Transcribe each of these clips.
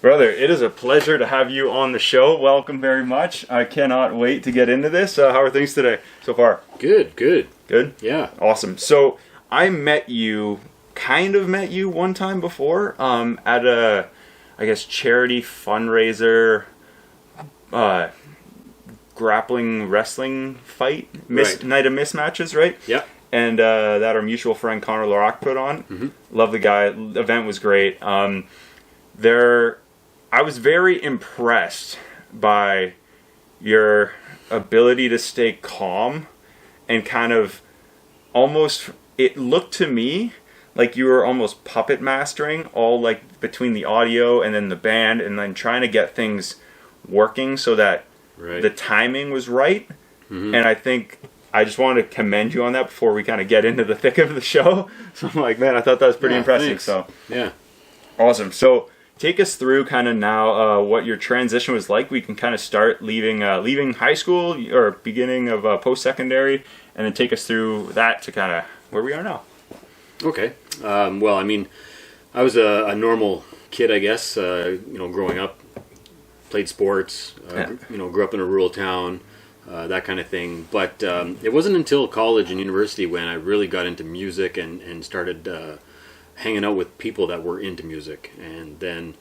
Brother, it is a pleasure to have you on the show. Welcome very much. I cannot wait to get into this. How are things today so far? Good. Good? Yeah. Awesome. So I kind of met you one time before at a, I guess, charity fundraiser, grappling wrestling fight, Right. night of mismatches, right? Yeah. And that our mutual friend Connor Larock put on. Mm-hmm. Love the guy. The event was great. I was very impressed by your ability to stay calm and kind of almost, it looked to me like you were almost puppet mastering all like between the audio and then the band and then trying to get things working so that the timing was right. Mm-hmm. And I think I just wanted to commend you on that before we kind of get into the thick of the show. So I'm like, man, I thought that was pretty impressive. Thanks. So yeah. Awesome. So take us through kind of now what your transition was like. We can kind of start leaving high school or beginning of post-secondary, and then take us through that to kind of where we are now. Okay. Well, I mean, I was a normal kid, I guess. Growing up, played sports. Grew up in a rural town, that kind of thing. But it wasn't until college and university when I really got into music and started hanging out with people that were into music, and then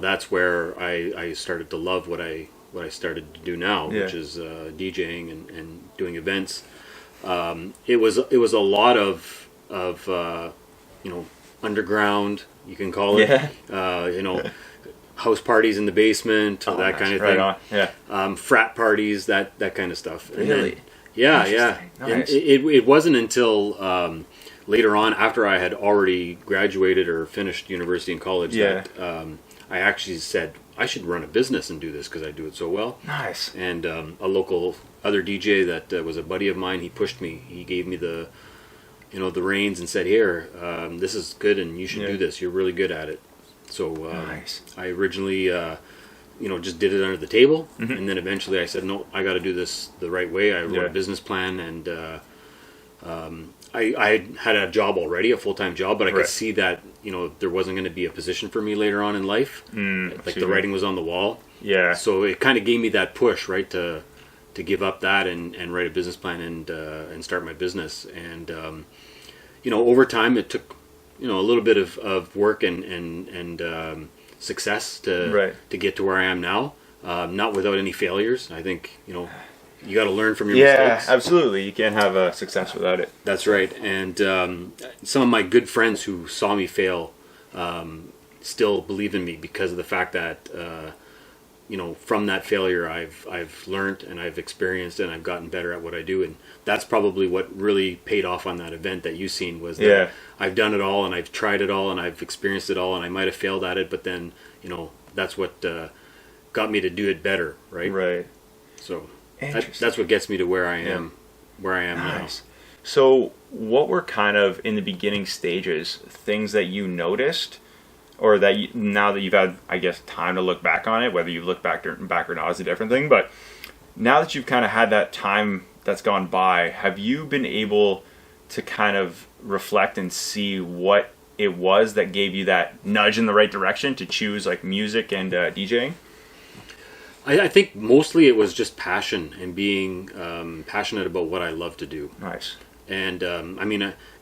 that's where I started to love what I started to do now, which is DJing and doing events. It was a lot of underground, you can call it, house parties in the basement, that kind of thing. Right on. Frat parties, that kind of stuff. And really? Yeah. Nice. And it wasn't until later on, after I had already graduated or finished university and college, that I actually said I should run a business and do this because I do it so well. Nice. And a local other DJ that was a buddy of mine, he pushed me. He gave me the reins and said, "Here, this is good, and you should do this. You're really good at it." So nice. I originally, just did it under the table, and then eventually I said, "No, I got to do this the right way." I wrote a business plan, and I had a job already, a full-time job, but I could see that there wasn't going to be a position for me later on in life. Like the writing was on the wall. Yeah. So it kind of gave me that push, right, to give up that and write a business plan and start my business. And over time it took a little bit of work and success to get to where I am now. Not without any failures. I think you got to learn from your mistakes. Yeah, absolutely. You can't have a success without it. That's right. And some of my good friends who saw me fail still believe in me because of the fact that from that failure I've learned and I've experienced and I've gotten better at what I do. And that's probably what really paid off on that event that you seen was that I've done it all and I've tried it all and I've experienced it all and I might have failed at it, but then that's what got me to do it better, right? Right. So that's what gets me to where I am, now. So what were kind of in the beginning stages things that you noticed, or that now that you've had, I guess, time to look back on it, whether you look back or not is a different thing, but now that you've kind of had that time that's gone by, have you been able to kind of reflect and see what it was that gave you that nudge in the right direction to choose like music and DJing? I think mostly it was just passion and being passionate about what I love to do. Nice. And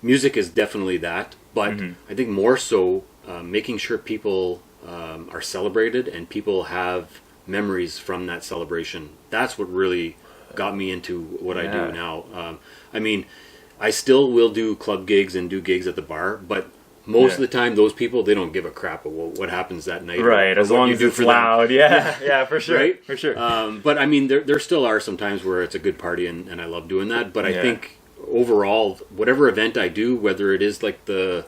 music is definitely that, but I think more so making sure people are celebrated and people have memories from that celebration. That's what really got me into what I do now. I still will do club gigs and do gigs at the bar, but most of the time, those people, they don't give a crap about what happens that night. Right, as long as it's loud. Yeah, for sure. Right? For sure. But there still are some times where it's a good party and I love doing that. But I think overall, whatever event I do, whether it is like the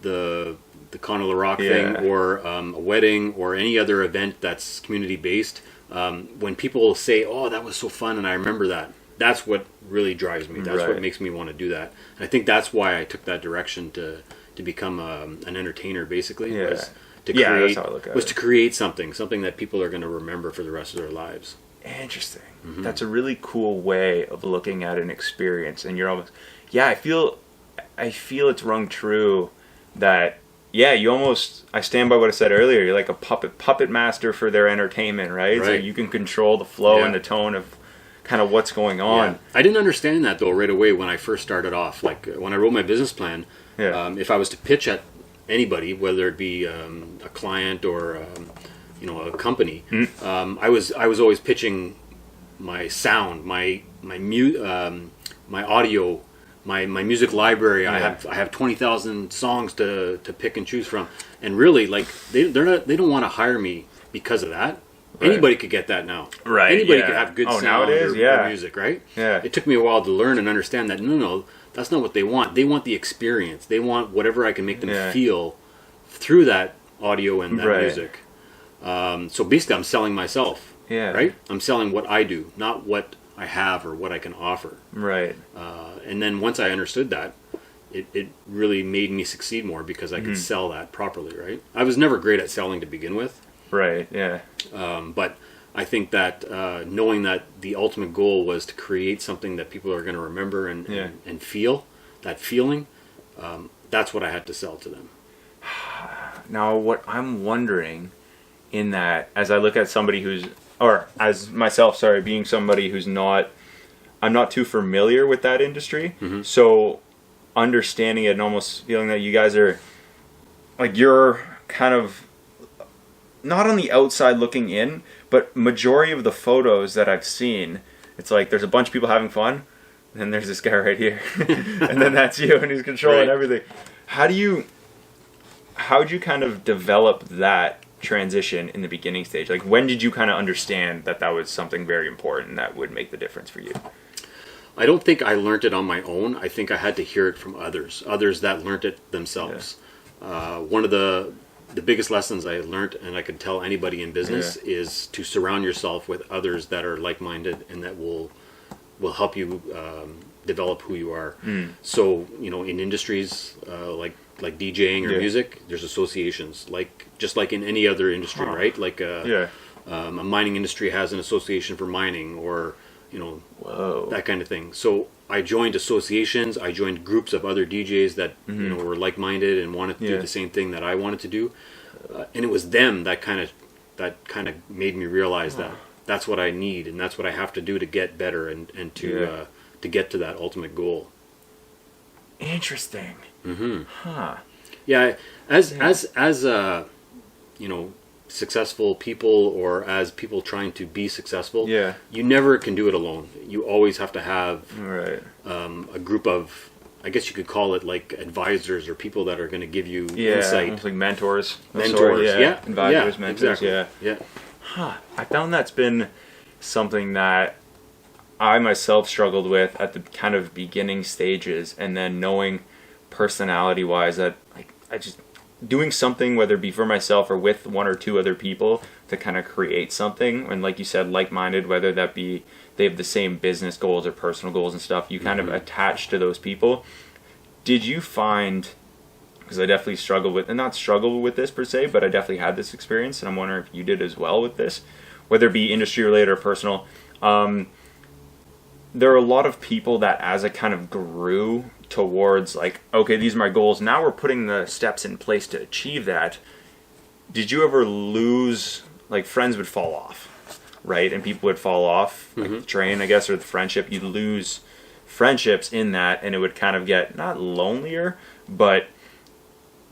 Connor LaRock thing or a wedding or any other event that's community-based, when people say, "Oh, that was so fun," and I remember that, that's what really drives me. That's what makes me want to do that. And I think that's why I took that direction to become an entertainer, basically. Was to create, that's how I look at it. to create something that people are going to remember for the rest of their lives. Interesting. That's a really cool way of looking at an experience. And you're almost, I feel it's rung true that yeah, I stand by what I said earlier. You're like a puppet master for their entertainment, right? So Right. you can control the flow Yeah. and the tone of kind of what's going on. Yeah. I didn't understand that though right away when I first started off. Like when I wrote my business plan, Yeah. if I was to pitch at anybody, whether it be a client or a company, I was always pitching my sound, my audio, my music library. Yeah. I have 20,000 songs to pick and choose from, and really like they don't want to hire me because of that. Right. Anybody could get that now. Right, Anybody yeah. could have good Oh, sound nowadays, or yeah. music, right? Yeah. It took me a while to learn and understand that no, that's not what they want. They want the experience. They want whatever I can make them Yeah. feel through that audio and that Right. music. So basically, I'm selling myself. Yeah. Right? I'm selling what I do, not what I have or what I can offer. Right. And then once I understood that, it really made me succeed more because I could sell that properly, right? I was never great at selling to begin with. Right. Yeah. But I think that knowing that the ultimate goal was to create something that people are going to remember and feel, that feeling, that's what I had to sell to them. Now, what I'm wondering in that, as I look at somebody or as myself, sorry, being somebody I'm not too familiar with that industry. Mm-hmm. So understanding it and almost feeling that you guys are, like, you're kind of not on the outside looking in, but majority of the photos that I've seen, it's like there's a bunch of people having fun, and then there's this guy right here, and then that's you, and he's controlling Right. everything. How'd you kind of develop that transition in the beginning stage? Like, when did you kind of understand that was something very important that would make the difference for you? I don't think I learned it on my own. I think I had to hear it from others that learned it themselves. One of the biggest lessons I learned, and I could tell anybody in business, is to surround yourself with others that are like-minded and that will help you develop who you are. So, in industries like DJing or music, there's associations, just like in any other industry, right? Like a mining industry has an association for mining, or Whoa. that kind of thing. So I joined associations. I joined groups of other DJs that were like-minded and wanted to do the same thing that I wanted to do, and it was them that kind of made me realize that that's what I need and that's what I have to do to get better and to get to that ultimate goal. Interesting. Mm-hmm. Huh. Yeah, as successful people, or as people trying to be successful, you never can do it alone. You always have to have a group of, I guess you could call it like advisors or people that are going to give you insight. Almost like mentors. Advisors, mentors, exactly. Yeah. Huh. I found that's been something that I myself struggled with at the kind of beginning stages, and then knowing personality-wise that I just doing something, whether it be for myself or with one or two other people, to kind of create something, and like you said, like-minded, whether that be they have the same business goals or personal goals and stuff, you kind of attach to those people. Did you find, because I definitely not struggled with this per se, but I definitely had this experience, and I'm wondering if you did as well with this, whether it be industry related or personal, there are a lot of people that, as it kind of grew towards like, okay, these are my goals, now we're putting the steps in place to achieve that. Did you ever lose, like, friends would fall off, right? And people would fall off, like the train, I guess, or the friendship. You'd lose friendships in that, and it would kind of get, not lonelier, but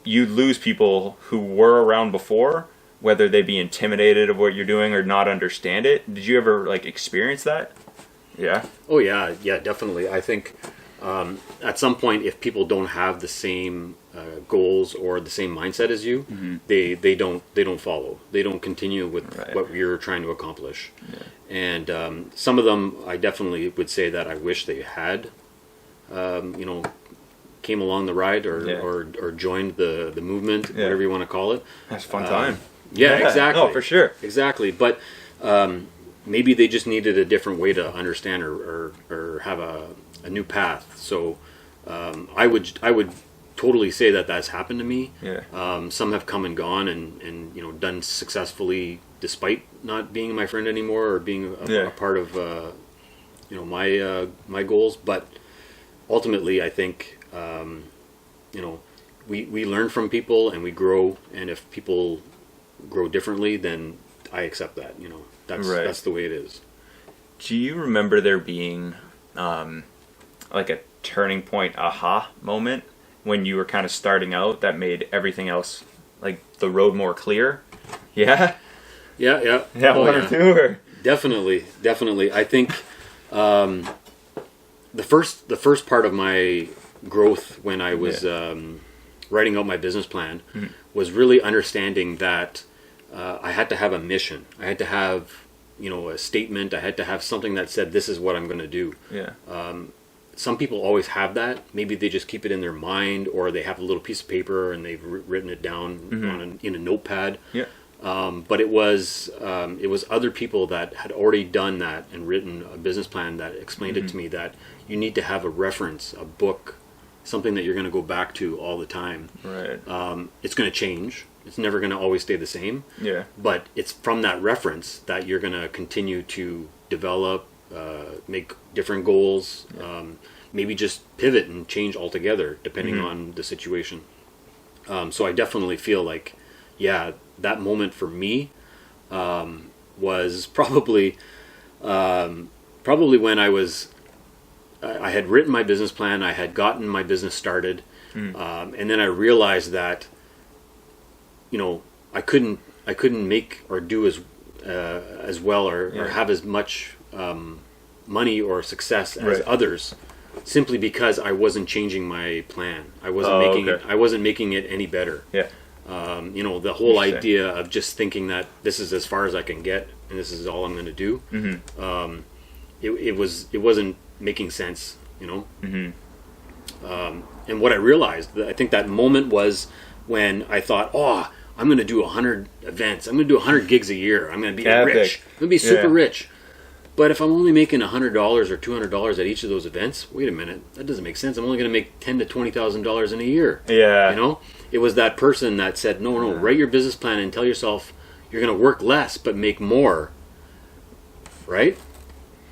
you'd lose people who were around before, whether they be intimidated of what you're doing or not understand it. Did you ever, like, experience that? Yeah? Oh, yeah, definitely. I think at some point, if people don't have the same goals or the same mindset as you, they don't follow. They don't continue with what you're trying to accomplish. Yeah. And some of them, I definitely would say that I wish they had, came along the ride or joined the movement, whatever you want to call it. That's a fun time. Yeah, exactly. Oh, for sure. Exactly. But maybe they just needed a different way to understand or have a new path. So I would totally say that that's happened to me. Yeah. Some have come and gone and done successfully despite not being my friend anymore or being a part of my goals. But ultimately, I think we learn from people and we grow, and if people grow differently, then I accept that. You know, that's the way it is. Do you remember there being like a turning point, aha moment when you were kind of starting out that made everything else, like the road, more clear? Yeah. Yeah. One or two. Or... Definitely. I think the first part of my growth when I was writing out my business plan was really understanding that I had to have a mission. I had to have, you know, a statement. I had to have something that said, this is what I'm going to do. Yeah. Some people always have that. Maybe they just keep it in their mind, or they have a little piece of paper and they've written it down in a notepad. Yeah. But it was other people that had already done that and written a business plan that explained it to me, that you need to have a reference, a book, something that you're going to go back to all the time. Right. It's going to change. It's never going to always stay the same. Yeah. But it's from that reference that you're going to continue to develop, make different goals, maybe just pivot and change altogether depending on the situation. So I definitely feel like, yeah, that moment for me was probably when I had written my business plan, I had gotten my business started, and then I realized that, you know, I couldn't make or do as well or have as much money or success as others, simply because I wasn't changing my plan. I wasn't making it any better. Yeah. You know, the whole idea of just thinking that this is as far as I can get and this is all I'm going to do. It wasn't making sense, you know. And what I realized, I think that moment was when I thought, oh, I'm going to do 100 events. I'm going to do 100 gigs a year. I'm going to be rich. I'm going to be super rich. But if I'm only making $100 or $200 at each of those events, wait a minute, that doesn't make sense. I'm only going to make $10,000 to $20,000 in a year. Yeah. You know, it was that person that said, no, write your business plan and tell yourself you're going to work less but make more. Right?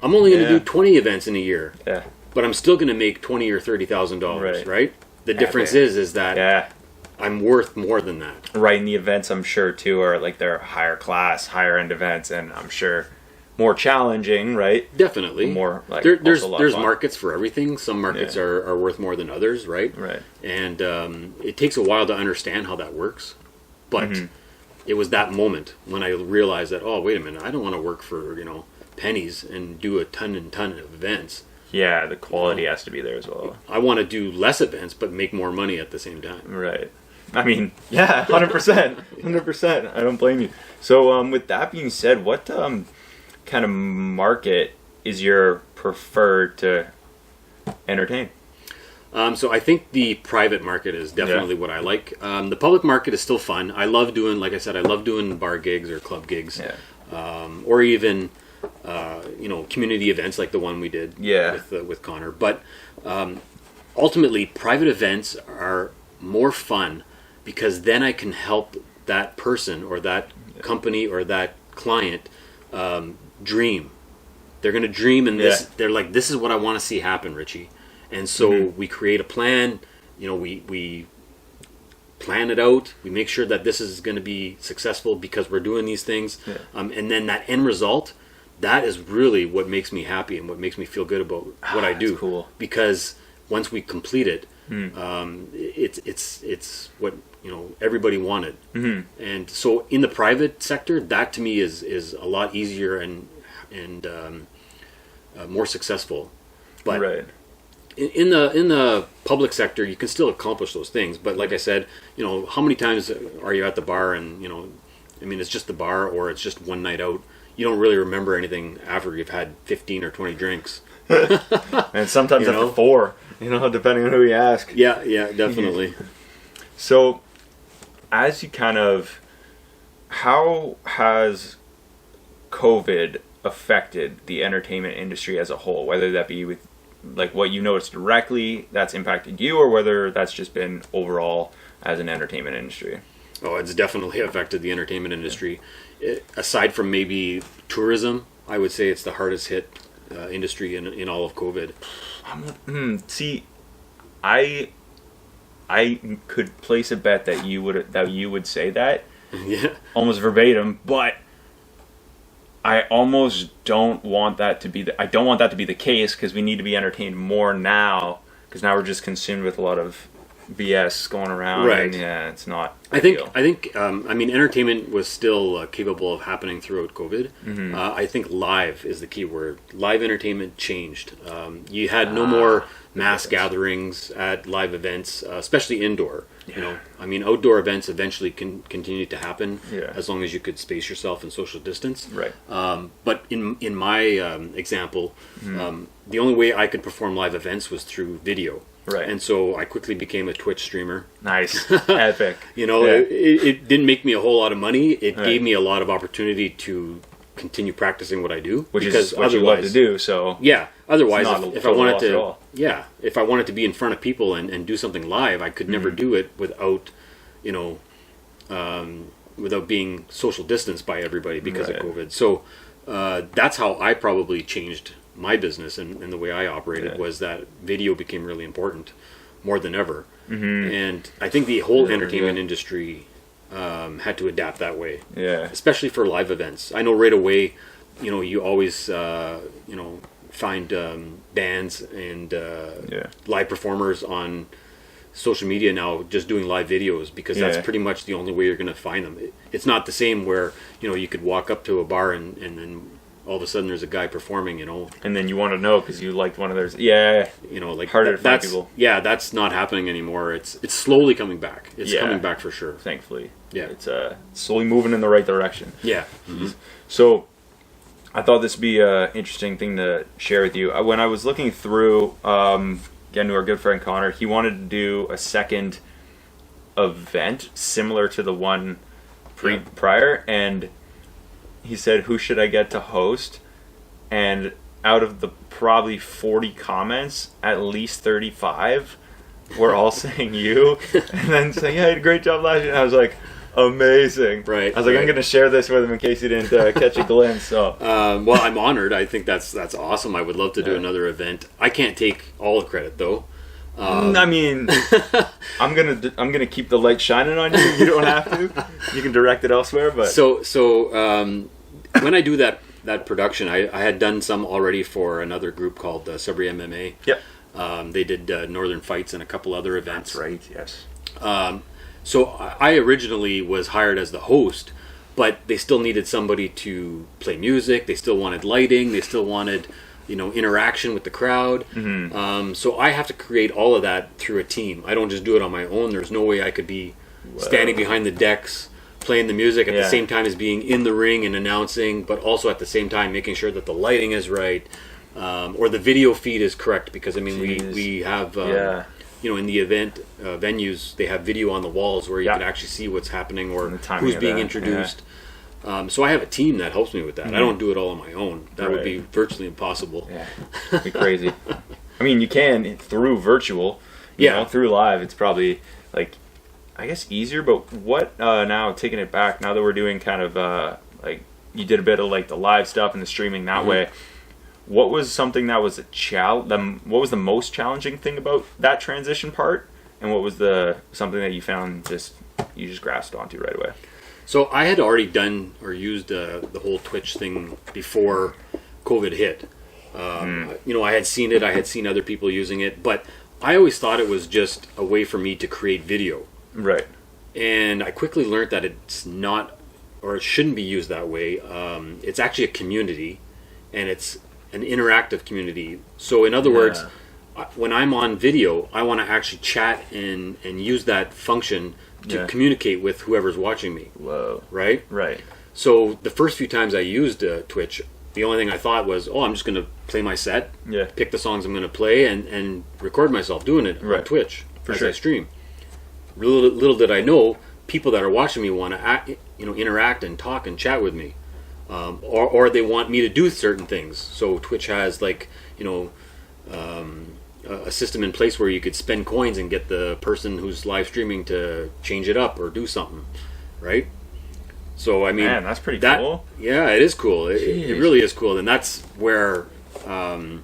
I'm only going to do 20 events in a year. Yeah. But I'm still going to make $20,000 or $30,000. Right? The difference is that I'm worth more than that. Right, and the events, I'm sure too, are like they're higher class, higher end events, and I'm sure more challenging, right? Definitely. More like there's markets for everything. Some markets are worth more than others, right? Right. And it takes a while to understand how that works. But it was that moment when I realized that, oh, wait a minute, I don't want to work for, you know, pennies and do a ton and ton of events. Yeah, the quality has to be there as well. I want to do less events but make more money at the same time. Right. I mean, yeah, 100%. 100%. I don't blame you. So with that being said, what kind of market is your preferred to entertain? So I think the private market is definitely what I like. The public market is still fun. I love doing, like I said, I love doing bar gigs or club gigs, or even you know, community events like the one we did with Connor. But ultimately, private events are more fun because then I can help that person or that company or that client dream. They're going to dream, and they're like, this is what I want to see happen, Richie. And so we create a plan. You know, we plan it out. We make sure that this is going to be successful because we're doing these things. And then that end result, that is really what makes me happy and what makes me feel good about what I do. Cool. Because once we complete it, it's what, you know, everybody wanted. And so in the private sector, that to me is a lot easier and more successful. But in the public sector, you can still accomplish those things. But like I said, you know, how many times are you at the bar and, you know, I mean, it's just the bar or it's just one night out. You don't really remember anything after you've had 15 or 20 drinks. And sometimes after 4, you know, depending on who you ask. Yeah, definitely. So, as you kind of, how has COVID affected the entertainment industry as a whole? Whether that be with, like, what you noticed directly that's impacted you, or whether that's just been overall as an entertainment industry? Oh, it's definitely affected the entertainment industry. Aside from maybe tourism, I would say it's the hardest hit industry in all of COVID. See, I I could place a bet that you would say that Yeah. almost verbatim, but I almost don't want that to be the case, because we need to be entertained more now, because now we're just consumed with a lot of BS going around. Right. And yeah, it's not. I think entertainment was still capable of happening throughout COVID. Mm-hmm. I think live is the key word. Live entertainment changed. You had no more mass gatherings at live events, especially indoor. Yeah. Outdoor events eventually continued to happen, Yeah. as long as you could space yourself and social distance. Right. But in my example, the only way I could perform live events was through video. Right. And so I quickly became a Twitch streamer. Nice. Epic. It didn't make me a whole lot of money. It gave me a lot of opportunity to continue practicing what I do, Which is what you love to do. So yeah. Otherwise, if I wanted at all. if I wanted to be in front of people and do something live, I could never do it without, without being social distanced by everybody because of COVID. So that's how I probably changed my business and the way I operated, was that video became really important more than ever. Mm-hmm. And I think the whole entertainment industry had to adapt that way. Yeah. Especially for live events. I know right away, you always, find bands and live performers on social media now just doing live videos, because that's pretty much the only way you're going to find them. It's not the same where, you could walk up to a bar and then all of a sudden there's a guy performing, and then you want to know because you liked one of theirs. Yeah. Harder to find people. Yeah, that's not happening anymore. It's slowly coming back. It's coming back for sure. Thankfully. Yeah. It's slowly moving in the right direction. Yeah. Mm-hmm. So I thought this would be an interesting thing to share with you. When I was looking through, again, to our good friend Connor, he wanted to do a second event similar to the one prior, and he said, who should I get to host? And out of the probably 40 comments, at least 35 were all saying you, and then saying, yeah, I had a great job last year. And I was like, amazing. Right. I was like, I'm going to share this with him in case he didn't catch a glimpse. So, well, I'm honored. I think that's awesome. I would love to do another event. I can't take all the credit though. I'm gonna keep the light shining on you. You don't have to. You can direct it elsewhere. But when I do that production, I had done some already for another group called Subri MMA. Yep. They did Northern Fights and a couple other events. That's right. Yes. So I originally was hired as the host, but they still needed somebody to play music. They still wanted lighting. They still wanted, interaction with the crowd. Mm-hmm. So I have to create all of that through a team. I don't just do it on my own. There's no way I could be standing behind the decks playing the music at the same time as being in the ring and announcing, but also at the same time making sure that the lighting is right, or the video feed is correct, because we have in the event venues, they have video on the walls where you can actually see what's happening or who's being introduced. So I have a team that helps me with that. I don't do it all on my own. That would be virtually impossible. Yeah, it'd be crazy. I mean, you can through virtual. You know, through live, it's probably I guess easier. But what now? Taking it back, now that we're doing kind of you did a bit of the live stuff and the streaming that way. What was something that was what was the most challenging thing about that transition part, and what was something that you found you just grasped onto right away? So I had already done or used the whole Twitch thing before COVID hit. I had seen it. I had seen other people using it, but I always thought it was just a way for me to create video. Right. And I quickly learned that it's not, or it shouldn't be used that way. It's actually a community, and it's an interactive community. So in other words, when I'm on video, I want to actually chat and use that function to communicate with whoever's watching me. Whoa. Right? Right. So the first few times I used Twitch, the only thing I thought was, I'm just going to play my set, pick the songs I'm going to play, and record myself doing it on Twitch as I stream. Little did I know, people that are watching me want to interact and talk and chat with me. Or they want me to do certain things. So Twitch has a system in place where you could spend coins and get the person who's live streaming to change it up or do something, right? So I mean, man, that's pretty cool. Yeah, it is cool. It really is cool, and that's where I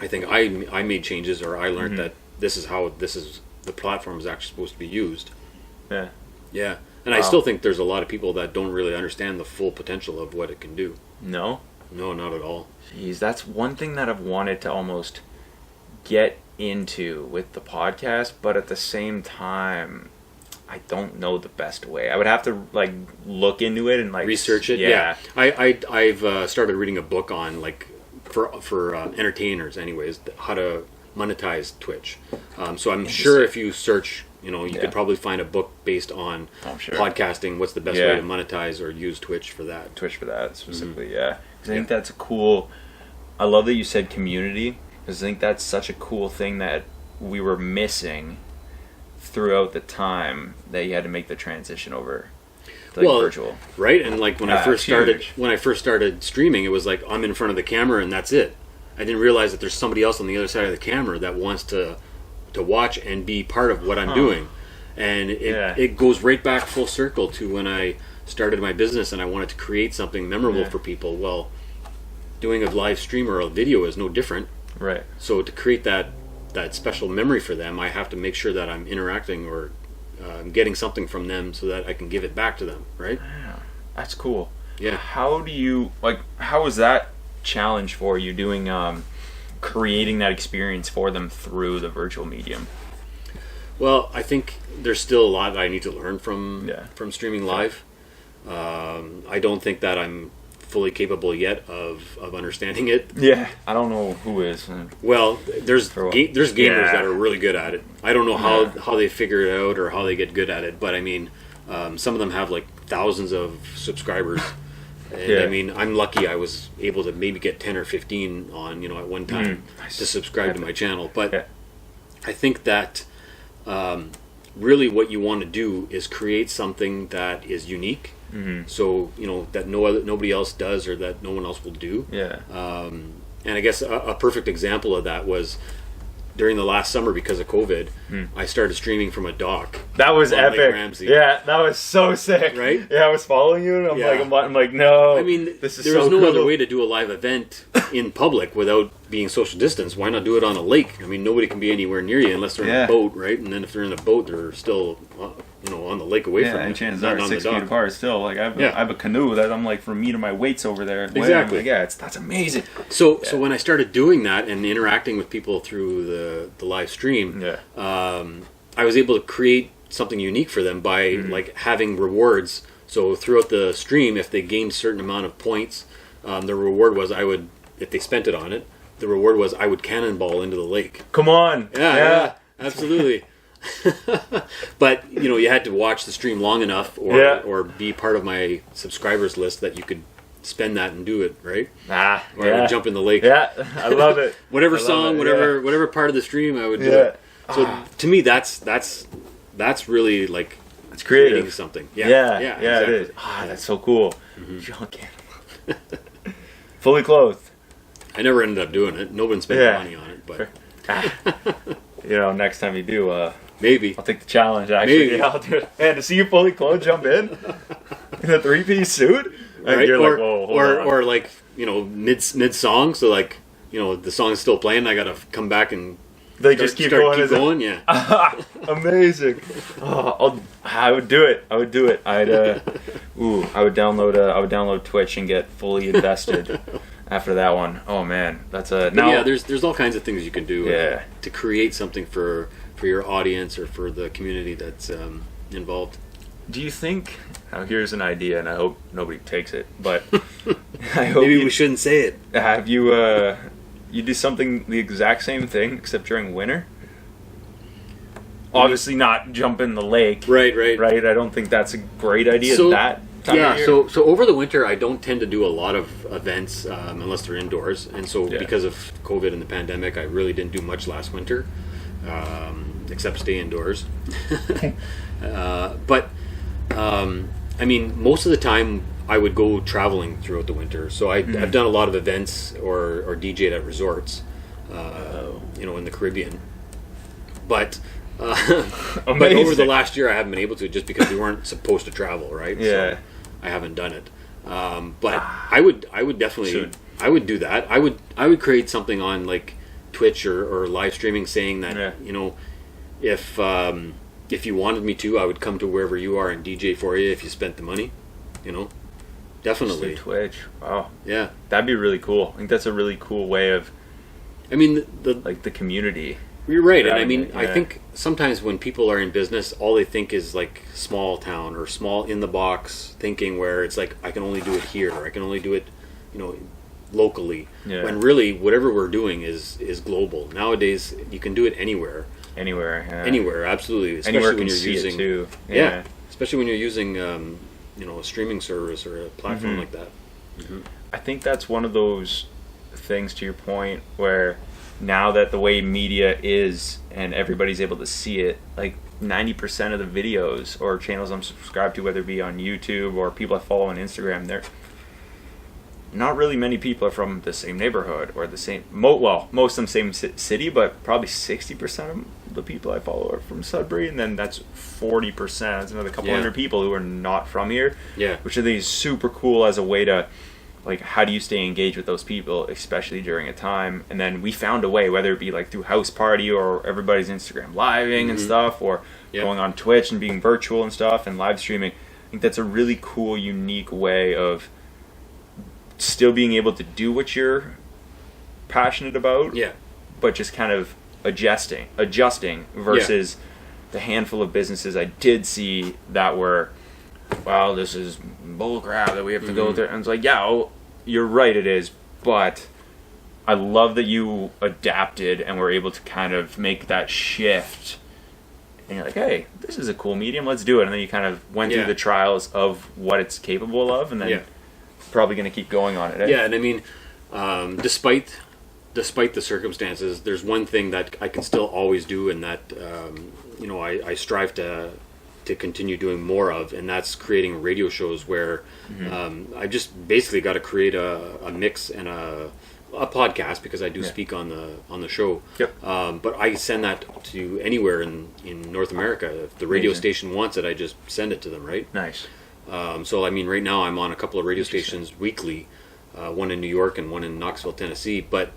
think I made changes, or I learned that this is the platform is actually supposed to be used. Yeah. Yeah. And I still think there's a lot of people that don't really understand the full potential of what it can do. No? No, not at all. Jeez, that's one thing that I've wanted to almost get into with the podcast, but at the same time, I don't know the best way. I would have to like look into it and like research it. Yeah. I've started reading a book on like for entertainers, anyways, how to monetize Twitch. So I'm sure if you search, you could probably find a book based on podcasting. What's the best way to monetize or use Twitch for that? Twitch for that specifically, yeah. Because I think that's a cool. I love that you said community, because I think that's such a cool thing that we were missing throughout the time that you had to make the transition over to virtual. Right? And like when I first started streaming, it was like I'm in front of the camera and that's it. I didn't realize that there's somebody else on the other side of the camera that wants to watch and be part of what I'm doing. And it goes right back full circle to when I started my business and I wanted to create something memorable for people. Well, doing a live stream or a video is no different. Right. So to create that special memory for them, I have to make sure that I'm interacting or getting something from them so that I can give it back to them, right? Yeah, that's cool. Yeah. How do you how was that challenge for you doing creating that experience for them through the virtual medium? Well, I think there's still a lot that I need to learn from streaming live. I don't think that I'm fully capable yet of understanding it. Yeah, I don't know who is. Well, there's gamers that are really good at it. I don't know how they figure it out or how they get good at it, but I mean, some of them have like thousands of subscribers. And I mean, I'm lucky I was able to maybe get 10 or 15 on, at one time to subscribe to my channel. But I think that really what you want to do is create something that is unique. Mm-hmm. So, that nobody else does or that no one else will do. Yeah. And I guess a perfect example of that was during the last summer because of COVID, I started streaming from a dock. That was epic. Yeah, that was so sick. Right? Yeah, I was following you, and I'm like, no. I mean, there was no other way to do a live event in public without being social distance. Why not do it on a lake? I mean, nobody can be anywhere near you unless they're in a boat, right? And then if they're in a boat, they're still, on the lake away from you. And chances are 6 feet apart still. Like, I have a canoe that I'm like, from me to my weights over there. Exactly. Like, that's amazing. So when I started doing that and interacting with people through the live stream, I was able to create something unique for them by like having rewards. So throughout the stream, if they gained a certain amount of points, the reward was if they spent it on it, the reward was I would cannonball into the lake. Come on. Yeah, absolutely. But you had to watch the stream long enough or be part of my subscribers list that you could spend that and do it, right? Or I would jump in the lake. Yeah, I love it. Whatever whatever part of the stream I would do it. So to me that's really like it's creative. Creating something. Yeah, exactly. It is. That's so cool. Mm-hmm. Fully clothed. I never ended up doing it. No one spent money on it, but next time you do, maybe I'll take the challenge. Actually, maybe. I'll do it. Man, to see you fully clothed jump in a 3-piece suit, right? You're like, whoa, or like mid song, so like the song's still playing. I gotta come back and just keep going. Yeah, amazing. I would do it. I would download Twitch and get fully invested. After that one, oh man, that's there's all kinds of things you can do to create something for your audience or for the community that's involved. Do you think? Now here's an idea, and I hope nobody takes it. But I hope maybe we shouldn't say it. Have you you do something the exact same thing except during winter? Obviously, not jump in the lake. Right. I don't think that's a great idea. So over the winter, I don't tend to do a lot of events unless they're indoors, and so because of COVID and the pandemic, I really didn't do much last winter, except stay indoors. But I mean, most of the time I would go traveling throughout the winter. So I've done a lot of events or DJ'd at resorts, in the Caribbean, but. But over the last year, I haven't been able to just because we weren't supposed to travel, right? Yeah. So I haven't done it. But I would definitely I would do that. I would create something on like Twitch or live streaming saying that if you wanted me to, I would come to wherever you are and DJ for you if you spent the money. You know, definitely. Just do Twitch. Wow. Yeah, that'd be really cool. I think that's a really cool way of. I mean, the community. You're right, and I mean, yeah. I think sometimes when people are in business, all they think is like small town or small in the box thinking, where it's like I can only do it here, or I can only do it, you know, locally. Yeah. When really, whatever we're doing is global. Nowadays, you can do it anywhere. Anywhere. Yeah. Anywhere, absolutely. Especially Anywhere when can you're see using it too. Yeah. Especially when you're using you know, a streaming service or a platform like that. Mm-hmm. I think that's one of those things, to your point, where now that the way media is and everybody's able to see it, like 90% of the videos or channels I'm subscribed to, whether it be on YouTube or people I follow on Instagram, they're not really many people are from the same neighborhood or the same, most of them same city, but probably 60% of the people I follow are from Sudbury, and then that's 40%. That's another couple hundred people who are not from here. Yeah. Which I think is super cool as a way to, like, how do you stay engaged with those people, especially during a time? And then we found a way, whether it be like through House Party or everybody's Instagram living and stuff, or going on Twitch and being virtual and stuff and live streaming. I think that's a really cool, unique way of still being able to do what you're passionate about, but just kind of adjusting versus the handful of businesses I did see that were, wow, this is bull crap that we have to go through. And it's like, you're right, it is, but I love that you adapted and were able to kind of make that shift. And you're like, hey, this is a cool medium, let's do it. And then you kind of went through the trials of what it's capable of, and then probably going to keep going on it. Yeah, and I mean, despite the circumstances, there's one thing that I can still always do, and that you know, I strive to continue doing more of, and that's creating radio shows where I just basically got to create a mix and a podcast, because I do speak on the show. But I send that to anywhere in North America. If the radio station wants it, I just send it to them. Right. Nice. So I mean, right now I'm on a couple of radio stations weekly, one in New York and one in Knoxville, Tennessee. But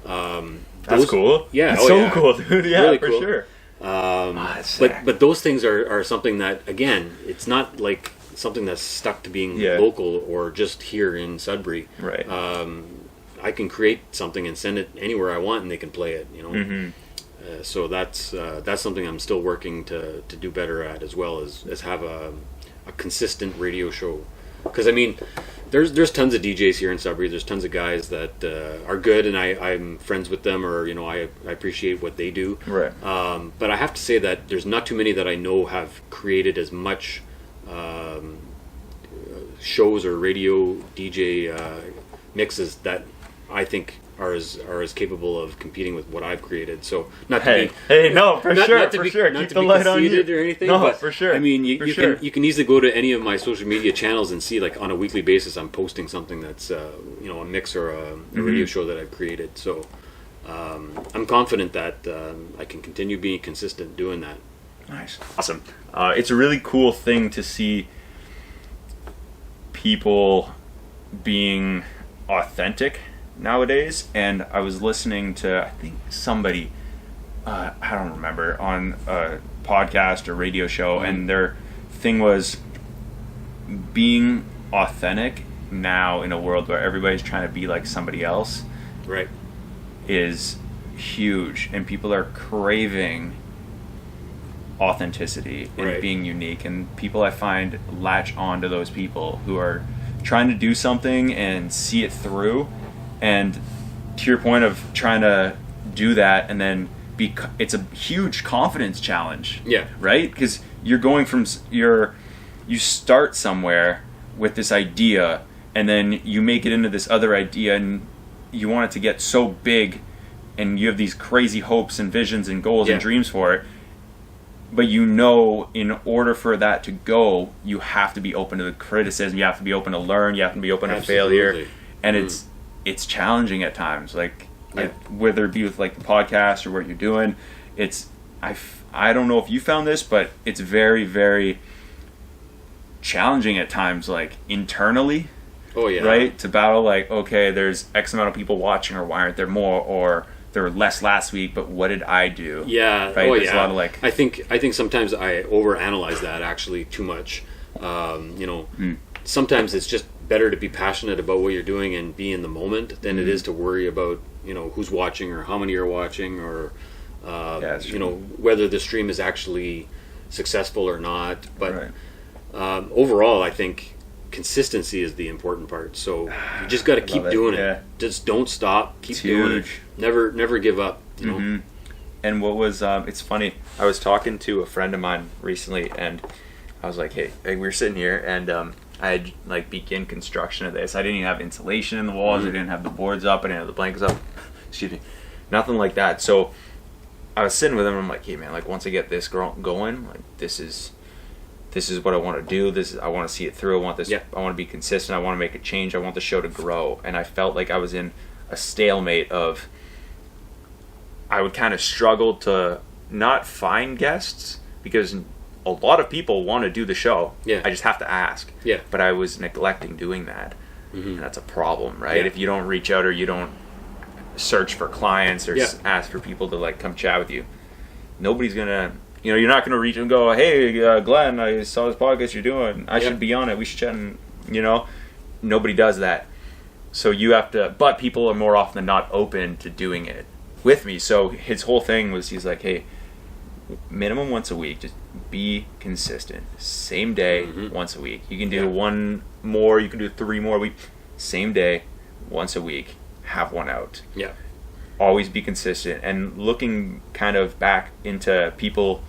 that's cool. Yeah, that's so cool, dude. Yeah, really for cool. Sure. But those things are something that, again, it's not like something that's stuck to being local or just here in Sudbury. Right. I can create something and send it anywhere I want, and they can play it. You know. So that's something I'm still working to do better at, as well as have a consistent radio show. Because I mean, there's tons of DJs here in Sudbury. There's tons of guys that are good, and I'm friends with them, or you know, I appreciate what they do. Right. But I have to say that there's not too many that I know have created as much shows or radio DJ mixes that I think are as capable of competing with what I've created. So not to be, no, for sure, not to for be, sure. Not Keep to the be light on you or anything. No, but, for sure. I mean, you can easily go to any of my social media channels and see, like, on a weekly basis, I'm posting something that's you know, a mix or a radio show that I've created. So I'm confident that I can continue being consistent doing that. Nice, awesome. It's a really cool thing to see people being authentic nowadays. And I was listening to, I think, somebody, I don't remember, on a podcast or radio show, and their thing was being authentic now in a world where everybody's trying to be like somebody else. Right. Is huge, and people are craving authenticity and being unique, and people, I find, latch on to those people who are trying to do something and see it through. And to your point of trying to do that, and then it's a huge confidence challenge. Yeah. Right? Because you're going from you start somewhere with this idea, and then you make it into this other idea, and you want it to get so big, and you have these crazy hopes and visions and goals and dreams for it. But you know, in order for that to go, you have to be open to the criticism. You have to be open to learn. You have to be open to failure. And it's challenging at times. Like whether it be with, like, the podcast or what you're doing, I don't know if you found this, but it's very, very challenging at times, like, internally. Oh yeah. Right? To battle, like, okay, there's X amount of people watching, or why aren't there more? Or there were less last week, but what did I do? Yeah. Right? Oh, There's yeah. a lot of like... I think sometimes I overanalyze that actually too much. Sometimes it's just better to be passionate about what you're doing and be in the moment than it is to worry about, who's watching or how many are watching or, whether the stream is actually successful or not. But overall, I think consistency is the important part. So you just got to keep doing it. Yeah. Just don't stop. Keep doing it. Never give up. You know. And what was it's funny. I was talking to a friend of mine recently, and I was like, "Hey, we were sitting here, and I had like begin construction of this. I didn't even have insulation in the walls. I didn't have the boards up. I didn't have the blankets up. Excuse me, nothing like that." So I was sitting with him. And I'm like, "Hey, man, like once I get this going, like this is what I want to do. I want to see it through. I want this. I want to be consistent. I want to make a change. I want the show to grow." And I felt like I was in a stalemate of. I would kind of struggle to not find guests because a lot of people want to do the show. Yeah. I just have to ask. Yeah. But I was neglecting doing that. And that's a problem, right? Yeah. If you don't reach out or you don't search for clients or ask for people to like come chat with you, nobody's going to, you're not going to reach and go, "Hey, Glenn, I saw this podcast you're doing. I should be on it. We should chat." And, nobody does that. So you have to, but people are more often than not open to doing it with me. So his whole thing was, he's like, "Hey, minimum once a week, just be consistent. Same day, once a week. You can do one more, you can do 3 more a week. Same day, once a week, have one out." Yeah. Always be consistent. And looking kind of back into people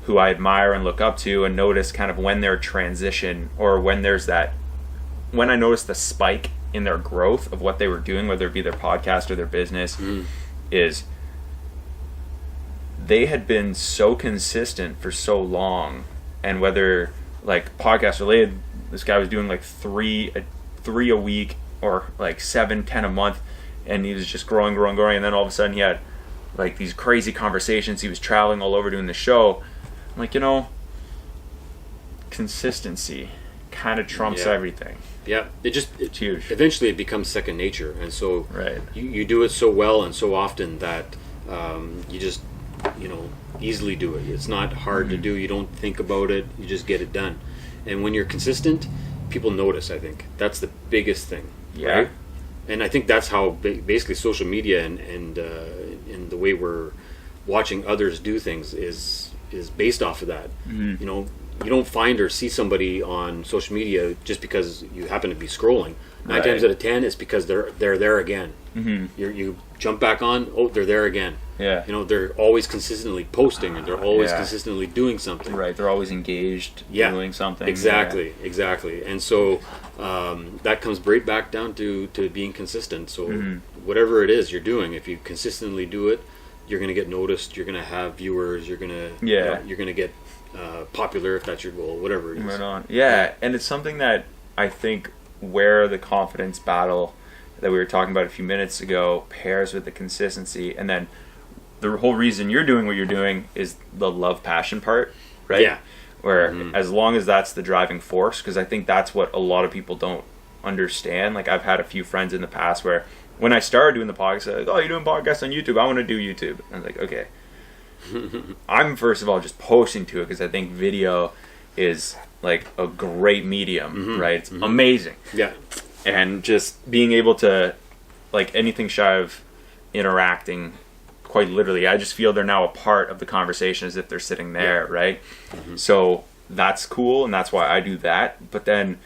who I admire and look up to and notice kind of when their transition or when I noticed the spike in their growth of what they were doing, whether it be their podcast or their business, is they had been so consistent for so long, and whether like podcast related, this guy was doing like three a week or like 7-10 a month, and he was just growing, and then all of a sudden he had like these crazy conversations. He was traveling all over doing the show. I'm like, consistency kind of trumps everything. Yeah, it's huge. Eventually it becomes second nature, and so you do it so well and so often that you just easily do it. It's not hard to do. You don't think about it. You just get it done. And when you're consistent, people notice. I think that's the biggest thing. Yeah. Right? And I think that's how basically social media and the way we're watching others do things is based off of that. You don't find or see somebody on social media just because you happen to be scrolling. 9 times out of 10, it's because they're there again. You jump back on, they're there again. Yeah. They're always consistently posting, and they're always consistently doing something. Right. They're always engaged doing something. Exactly. And so that comes right back down to being consistent. So whatever it is you're doing, if you consistently do it, you're going to get noticed. You're going to have viewers. You're going to you're going to get popular if that's your goal. Whatever it is. Right on. Yeah, and it's something that I think where the confidence battle that we were talking about a few minutes ago pairs with the consistency, and then the whole reason you're doing what you're doing is the love passion part, right? Yeah. Where as long as that's the driving force, because I think that's what a lot of people don't understand. Like I've had a few friends in the past where when I started doing the podcast, they're like, "Oh, you're doing podcasts on YouTube. I want to do YouTube." And I was like, okay. I'm first of all just posting to it because I think video is like a great medium, right? It's amazing. Yeah. And just being able to, like anything shy of interacting, quite literally, I just feel they're now a part of the conversation as if they're sitting there, right? So that's cool, and that's why I do that. But then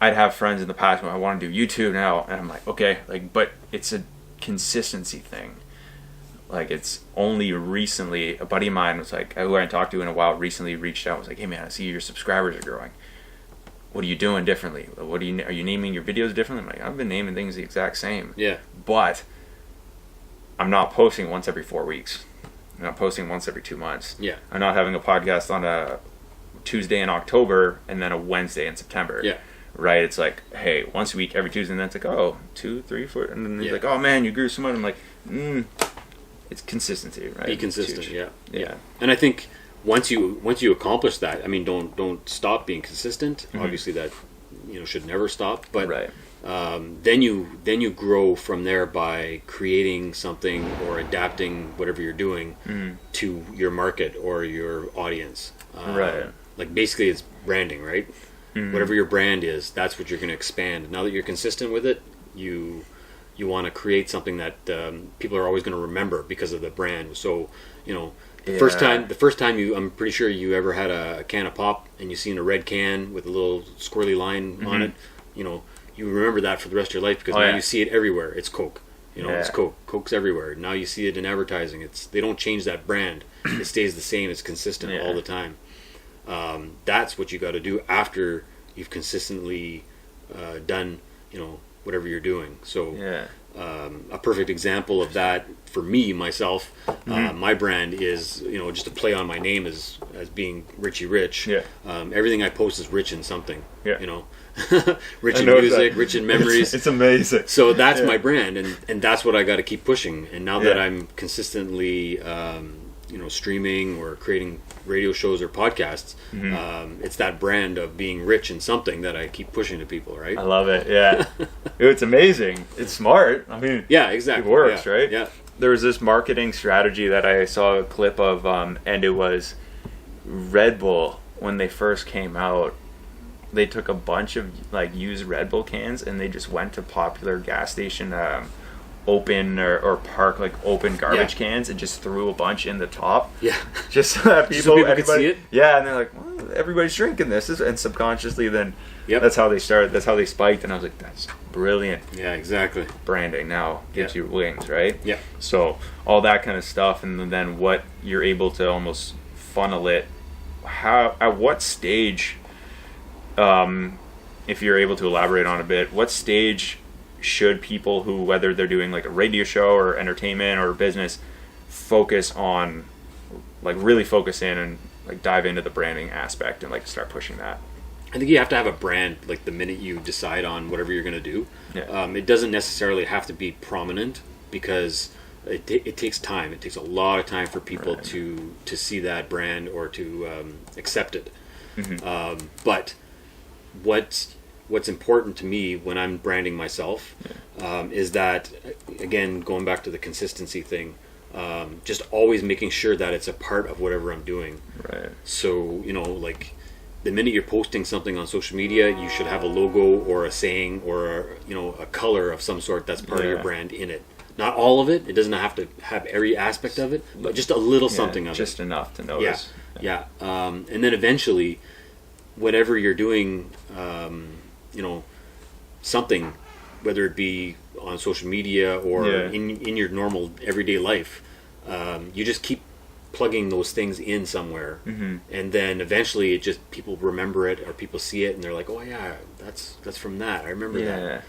I'd have friends in the past when I want to do YouTube now, and I'm like, okay, like, but it's a consistency thing. Like it's only recently, a buddy of mine was like, who I hadn't talked to in a while, recently reached out and was like, "Hey man, I see your subscribers are growing. What are you doing differently? Are you naming your videos differently?" I'm like, "I've been naming things the exact same. Yeah. But I'm not posting once every 4 weeks. I'm not posting once every 2 months. Yeah. I'm not having a podcast on a Tuesday in October and then a Wednesday in September. Yeah. Right? It's like, hey, once a week, every Tuesday, and then it's like, oh, 2, 3, 4, and then he's like, "Oh man, you grew so much." I'm like, it's consistency, right? Be consistent, yeah. And I think once you accomplish that, I mean, don't stop being consistent. Obviously, that should never stop. But Right. then you grow from there by creating something or adapting whatever you're doing to your market or your audience. Right. Like basically, it's branding, right? Whatever your brand is, that's what you're going to expand. Now that you're consistent with it, you want to create something that people are always going to remember because of the brand. So, the first time I'm pretty sure you ever had a can of pop and you seen a red can with a little squirrely line on it, you remember that for the rest of your life because now you see it everywhere. It's Coke. It's Coke. Coke's everywhere. Now you see it in advertising. They don't change that brand. It stays the same. It's consistent all the time. That's what you got to do after you've consistently done, whatever you're doing. So a perfect example of that for me, myself, my brand is, just a play on my name as being Richie Rich. Yeah. Everything I post is rich in something, Yeah. Rich in music, rich in memories. It's amazing. So that's my brand, and that's what I got to keep pushing. And now that I'm consistently, streaming or creating radio shows or podcasts, it's that brand of being rich in something that I keep pushing to people, right? I love it. Yeah. It's amazing. It's smart. I mean, yeah, exactly. It works, right? Yeah. There was this marketing strategy that I saw a clip of, and it was Red Bull when they first came out. They took a bunch of used Red Bull cans and they just went to popular gas station open or park open garbage cans and just threw a bunch in the top. Yeah. Just so that people could see it. Yeah, and they're like, well, everybody's drinking this, and subconsciously then Yep. that's how they started. That's how they spiked, and I was like, that's brilliant. Yeah, exactly. Branding now gives you wings, right? Yeah. So all that kind of stuff, and then what you're able to almost funnel it. At what stage, if you're able to elaborate on a bit, what stage should people who, whether they're doing a radio show or entertainment or business, focus on, really focus in and dive into the branding aspect and start pushing that? I think you have to have a brand the minute you decide on whatever you're going to do. Yeah. It doesn't necessarily have to be prominent because it takes time. It takes a lot of time for people to see that brand or to accept it. But what's important to me when I'm branding myself is that, again, going back to the consistency thing, just always making sure that it's a part of whatever I'm doing. Right. So, the minute you're posting something on social media, you should have a logo or a saying or a color of some sort that's part of your brand in it. Not all of it. It doesn't have to have every aspect of it, but just a little something of it. Just enough to notice. Yeah. And then eventually, whatever you're doing, something, whether it be on social media or in your normal everyday life, you just keep plugging those things in somewhere, and then eventually it just people remember it or people see it and they're like, oh yeah, that's from that. I remember that.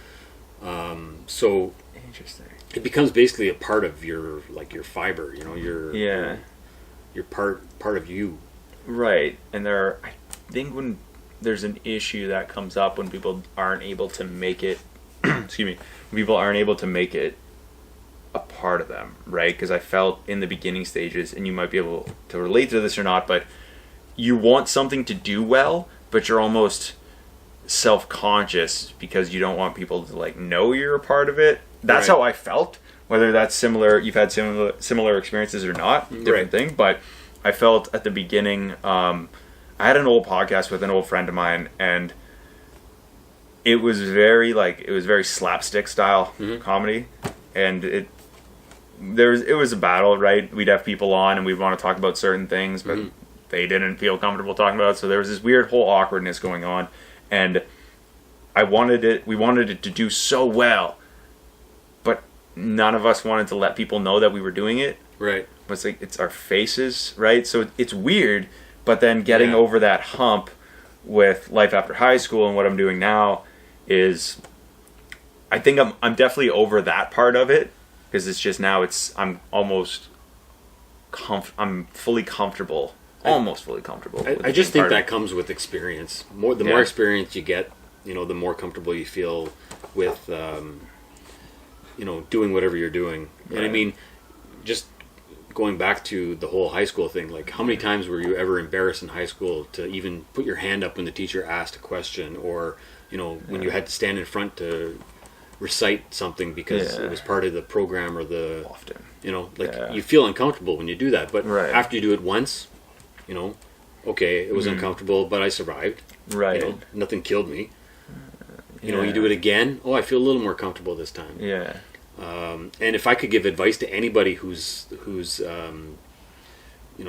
So Interesting. it becomes basically a part of your your fiber. Your part of you. Right. And I think when there's an issue that comes up when people aren't able to make it, excuse me, when people aren't able to make it a part of them, right? Because I felt in the beginning stages, and you might be able to relate to this or not, but you want something to do well, but you're almost self-conscious because you don't want people to know you're a part of it. That's how I felt. Whether that's similar, you've had similar experiences or not, different thing. But I felt at the beginning, I had an old podcast with an old friend of mine, and it was very slapstick style comedy, and it was a battle, right? We'd have people on and we'd want to talk about certain things, but they didn't feel comfortable talking about it, so there was this weird whole awkwardness going on, and we wanted it to do so well, but none of us wanted to let people know that we were doing it. Right. But it's our faces, right? So it's weird, but then getting over that hump with life after high school and what I'm doing now is, I think I'm definitely over that part of it, because it's just now I'm almost I'm fully comfortable, almost fully comfortable. I just think that comes with experience. More experience you get, the more comfortable you feel with doing whatever you're doing. Right. And I mean, just going back to the whole high school thing, like how many times were you ever embarrassed in high school to even put your hand up when the teacher asked a question, or when you had to stand in front to recite something because it was part of the program or the Often. you feel uncomfortable when you do that, but after you do it once, okay, it was uncomfortable, but I survived. Right. Nothing killed me. You do it again. Oh, I feel a little more comfortable this time. Yeah. And if I could give advice to anybody who's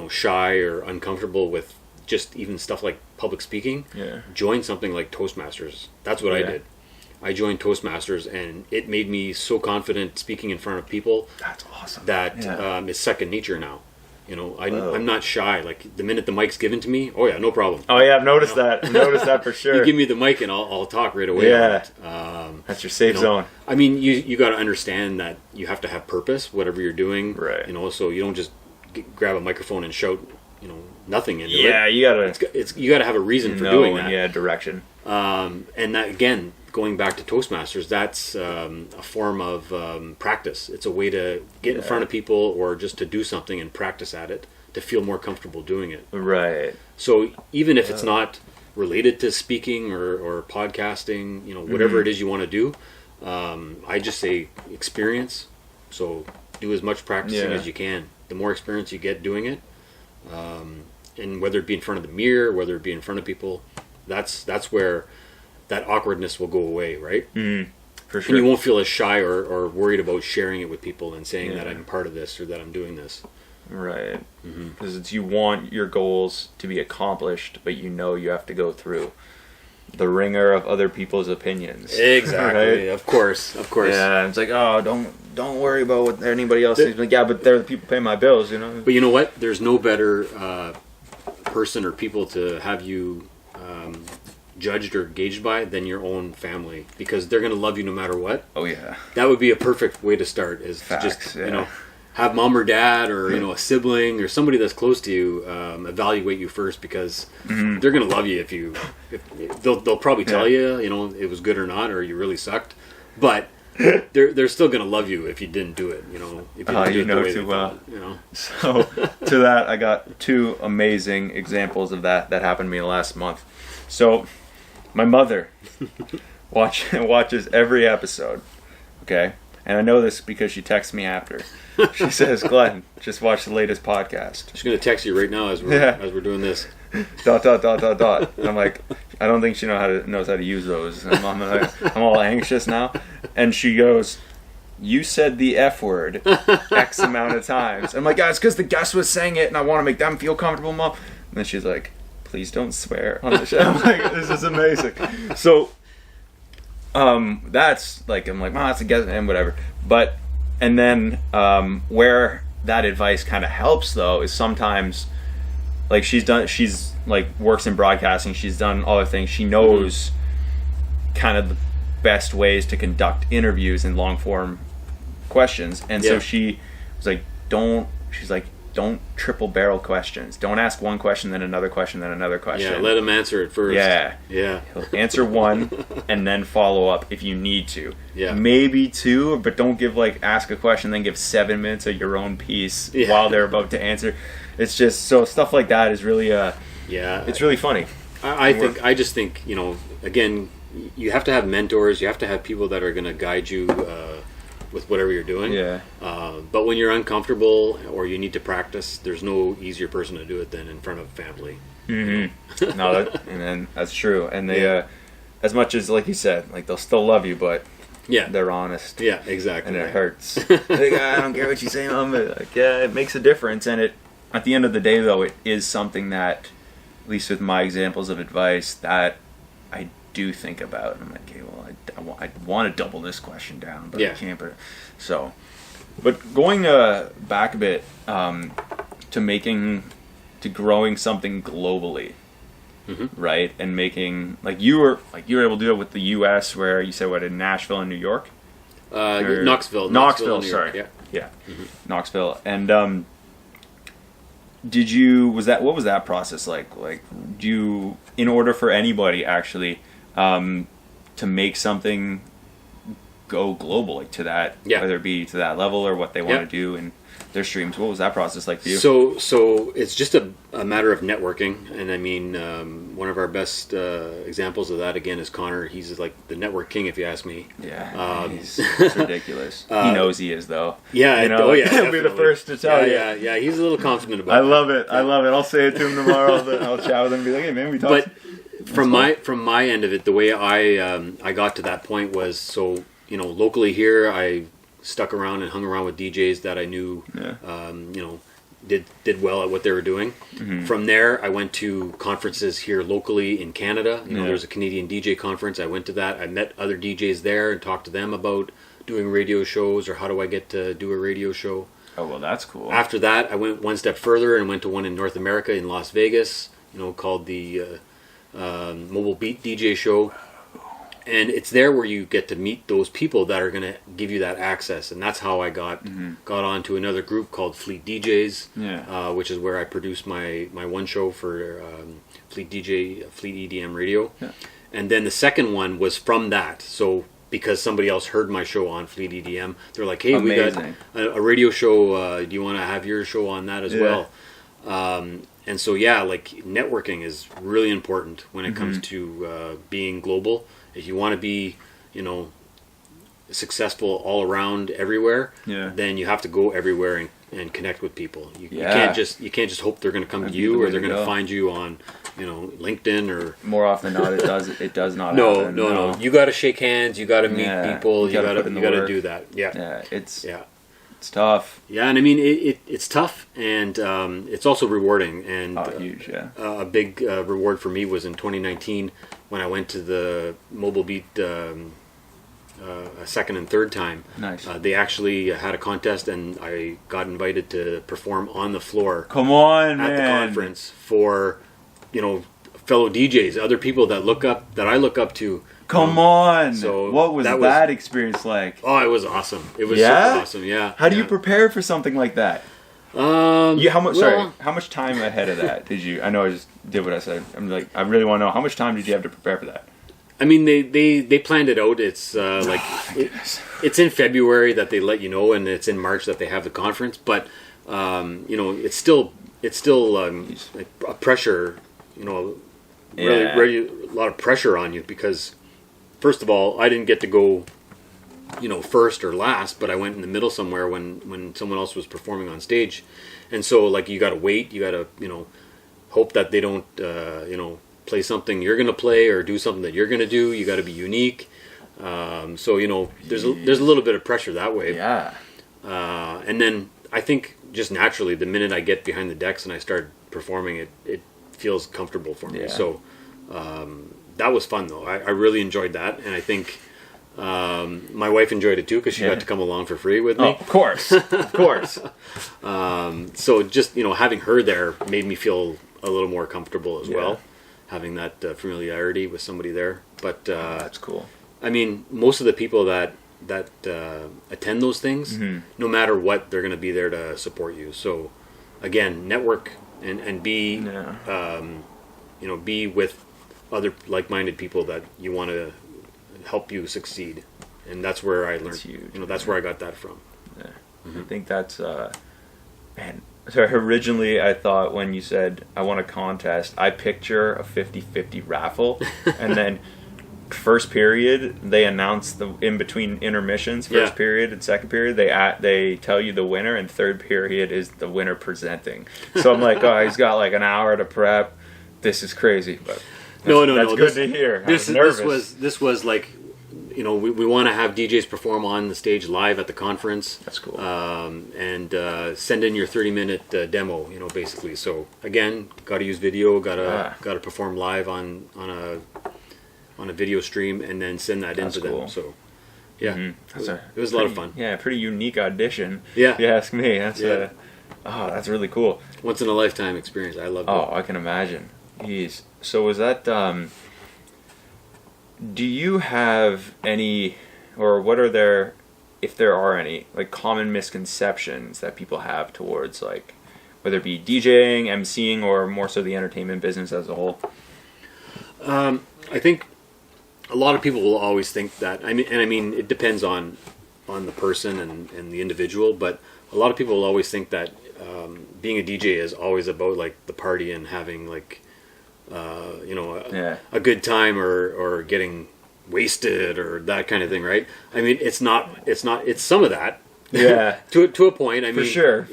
shy or uncomfortable with just even stuff like public speaking, join something like Toastmasters. That's what I did. I joined Toastmasters, and it made me so confident speaking in front of people. That's awesome. That it's second nature now. I'm not shy. Like the minute the mic's given to me, oh yeah, no problem. Oh yeah, I've noticed that. I've noticed that for sure. You give me the mic and I'll talk right away. Yeah, that's your safe zone. I mean, you got to understand that you have to have purpose, whatever you're doing. Right. So you don't just grab a microphone and shout, nothing into it. Yeah, you gotta. You gotta have a reason for doing that. Yeah, direction. And that again, going back to Toastmasters, that's a form of practice. It's a way to get in front of people or just to do something and practice at it to feel more comfortable doing it. Right. So even if it's not related to speaking or podcasting, whatever it is you want to do, I just say experience. So do as much practicing as you can. The more experience you get doing it, and whether it be in front of the mirror, whether it be in front of people, that's where that awkwardness will go away, right? For sure. And you won't feel as shy or worried about sharing it with people and saying that I'm part of this or that I'm doing this. Right. Because you want your goals to be accomplished, but you have to go through the ringer of other people's opinions. Exactly. Right? Of course. Yeah, it's like, oh, don't worry about what anybody else thinks. Like, yeah, but they're the people paying my bills, But you know what? There's no better person or people to have you judged or gauged by than your own family, because they're going to love you no matter what. Oh yeah. That would be a perfect way to start, is Facts, to just have mom or dad or a sibling or somebody that's close to you evaluate you first, because they're going to love you if they'll probably tell you it was good or not, or you really sucked, but they're still going to love you if you didn't do it, if you didn't do it the way too they well. thought, So to that, I got two amazing examples of that happened to me last month. So my mother watches every episode, okay? And I know this because she texts me after. She says, Glenn, just watch the latest podcast. She's going to text you right now as we're doing this. ... And I'm like, I don't think she knows how to use those. And I'm all anxious now. And she goes, you said the F word X amount of times. I'm like, yeah, it's because the guest was saying it and I want to make them feel comfortable, Mom. And then she's like, please don't swear on the show. I'm like, this is amazing. So, that's like, I'm like, Mom, that's a guess and whatever. But, and then, where that advice kind of helps though is sometimes, like she's like works in broadcasting. She's done other things. She knows kind of the best ways to conduct interviews and long form questions. And so she was like, don't triple barrel questions. Don't ask one question, then another question, then another question. Yeah, let him answer it first. Yeah. He'll answer one and then follow up if you need to. Yeah. Maybe two, but don't ask a question, then give 7 minutes of your own piece while they're about to answer. It's just, so stuff like that is really, it's really funny. I just think, again, you have to have mentors. You have to have people that are going to guide you with whatever you're doing. Yeah. But when you're uncomfortable or you need to practice, there's no easier person to do it than in front of family. Mm-hmm. And that's true. And they, as much as, like you said, they'll still love you, but they're honest. Yeah, exactly. And it hurts. I don't care what you say, Mom. But it makes a difference. And at the end of the day, though, it is something that, at least with my examples of advice, that I do think about. I'm like, okay, well, I want to double this question down, but I can't. But going back a bit to growing something globally, right? And making you were able to do it with the U.S. where you said in Nashville and New York, Knoxville. Sorry, yeah. Knoxville. And what was that process like? Like, in order for anybody actually to make something go global, like to that, Yeah. whether it be to that level or what they want Yeah. to do in their streams. What was that process like for you? So it's just a matter of networking, and I mean, one of our best examples of that again is Connor. He's like the network king, if you ask me. Yeah, it's ridiculous. He knows he is, though. Yeah, you know, oh yeah, he'll be the first to tell you. Yeah. He's a little confident about I that. love it. I love it. I'll say it to him tomorrow. I'll chat with him and be like, "Hey, man, we talked." But from my end of it, the way I got to that point was, so locally here, I stuck around and hung around with DJs that I knew, did well at what they were doing. Mm-hmm. From there, I went to conferences here locally in Canada. There was a Canadian DJ conference. I went to that. I met other DJs there and talked to them about doing radio shows or how do I get to do a radio show. Oh, well, that's cool. After that, I went one step further and went to one in North America in Las Vegas, called the Mobile Beat DJ Show. And it's there where you get to meet those people that are going to give you that access. And that's how I got on to another group called Fleet DJs, which is where I produced my one show for Fleet EDM Radio. Yeah. And then the second one was from that. So because somebody else heard my show on Fleet EDM, they're like, hey, Amazing. we got a radio show. Do you want to have your show on that as well? And so, like networking is really important when it comes to being global. If you want to be, successful all around everywhere, then you have to go everywhere and connect with people. You can't just hope they're going to come to you or they're going to find you on, LinkedIn or. More often than not, it does not. No, happen. no. You got to shake hands. You got to meet people. You got to do that. Yeah, it's tough. Yeah, and I mean it's tough, and it's also rewarding. And huge. Yeah. A big reward for me was in 2019 when I went to the Mobile Beat a second and third time. Nice. They actually had a contest, and I got invited to perform on the floor. Come on, at the conference for fellow DJs, other people that I look up to. Come on! So what was that experience like? Oh, it was awesome. It was super awesome. Yeah. How do you prepare for something like that? How much time ahead of that did you? I know I just did what I said. I'm like, I really want to know how much time did you have to prepare for that? I mean, they planned it out. It's it's in February that they let you know, and it's in March that they have the conference. But it's still like a pressure. Really a lot of pressure on you because. First of all, I didn't get to go, first or last, but I went in the middle somewhere when someone else was performing on stage. And so, like, you got to wait. You got to, hope that they don't, play something you're going to play or do something that you're going to do. You got to be unique. So, there's a little bit of pressure that way. Yeah. And then I think just naturally, the minute I get behind the decks and I start performing, it feels comfortable for me. Yeah. So, that was fun though. I really enjoyed that, and I think my wife enjoyed it too because she got to come along for free with me. Oh, of course, of course. So just having her there made me feel a little more comfortable as well, having that familiarity with somebody there. But that's cool. I mean, most of the people that attend those things, no matter what, they're going to be there to support you. So again, network and be be with other like-minded people that you want to help you succeed, and that's where I learned. Huge. That's where I got that from. Yeah. I think that's man. So originally, I thought when you said I want a contest, I picture a 50-50 raffle, and then first period they announce the in between intermissions, first period and second period they tell you the winner, and third period is the winner presenting. So I'm like, oh, he's got like an hour to prep. This is crazy, but. That's good to hear. This was like, we want to have DJs perform on the stage live at the conference. That's cool. And send in your 30-minute demo, basically. So again, got to use video, got to perform live on a video stream, and then send that into them. So yeah, it was a lot of fun. Yeah, pretty unique audition. Yeah, if you ask me. That's really cool. Once in a lifetime experience. I loved it. Oh, I can imagine. Jeez. So was that, do you have any, or what are there, if there are any, like common misconceptions that people have towards like, whether it be DJing, MCing, or more so the entertainment business as a whole? I think a lot of people will always think that. I mean, it depends on the person and the individual, but a lot of people will always think that being a DJ is always about like the party and having like a good time or getting wasted or that kind of thing, right? I mean, it's not. It's some of that. Yeah. to a point. I mean, for sure.